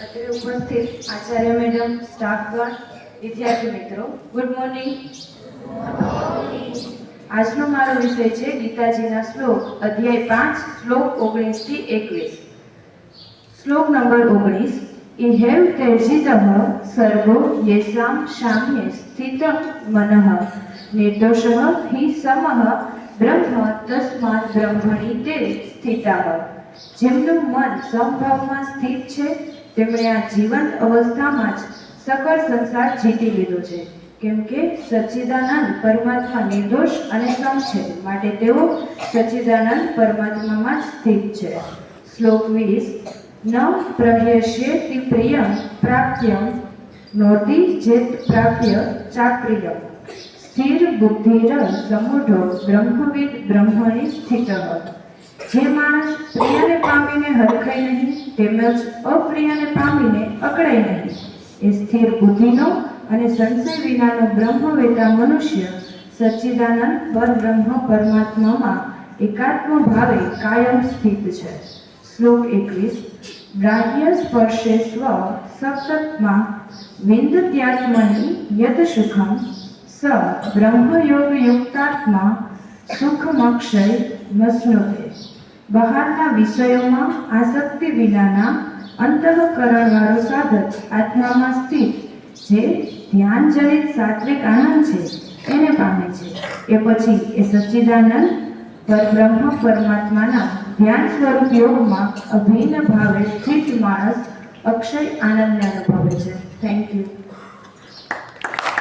અત્રે ઉપસ્થિત આચાર્ય મેડમ, સ્ટાફગણ, વિદ્યાર્થી મિત્રો, ગુડ મોર્નિંગ. આજનો મારો વિષય છે ગીતાજીના શ્લોક, અધ્યાય 5, શ્લોક 19 થી 21. શ્લોક નંબર 19. ઇહેવ તેજિતઃ સર્વો યેષાં સામ્યે સ્થિતં મનઃ નિર્દોષઃ હિ સમઃ બ્રહ્મ તસ્માદ્ બ્રહ્મણિ તે સ્થિતાઃ. જેમનું મન સમભાવમાં સ્થિત છે તેમણે આ જીવંત અવસ્થામાં જ સકળ સંસાર જીતી લીધો છે, કેમ કે સચ્ચિદાનંદ પરમાત્મા નિર્દોષ અને સમ છે, માટે તેઓ સચ્ચિદાનંદ પરમાત્મામાં જ સ્થિત છે. શ્લોક 20. ન પ્રહ્યસ્યેતિ પ્રિયં પ્રાપ્યં નોતિ ચેત પ્રાપ્ય ચાપ્રિયં સ્થિર બુદ્ધિર સમૂઢો બ્રહ્મવિદ બ્રહ્મણિ સ્થિતઃ. જે માણસ પ્રિયને પામીને હરખાય નહીં તેમજ અપ્રિયને પામીને અકળાય નહીં, એ સ્થિર બુદ્ધિનો અને સંશય વિનાનો બ્રહ્મવેતા મનુષ્ય સચ્ચિદાનંદ પરબ્રહ્મ પરમાત્મામાં એકાત્મ ભાવે કાયમ સ્થિત છે. શ્લોક 21. ગ્રાહ્ય સ્પર્શે સ્વ સપ્તમાં વિંદત્યાત્મનિ યત સુખમ સ બ્રહ્મયોગ યુક્તાત્મા સુખમક્ષય મશ્નુતે. બહારના વિષયોમાં આસક્તિ વિનાના અંતઃકરણવાળો સાધક આત્મામાં સ્થિત જે ધ્યાનજનિત સાત્વિક આનંદ છે એને પામે છે. એ પછી એ સચ્ચિદાનંદ પરબ્રહ્મ પરમાત્માના ધ્યાન સ્વરૂપ યોગમાં અભિન્ન ભાવે સ્થિત માણસ અક્ષય આનંદને અનુભવે છે. Thank you.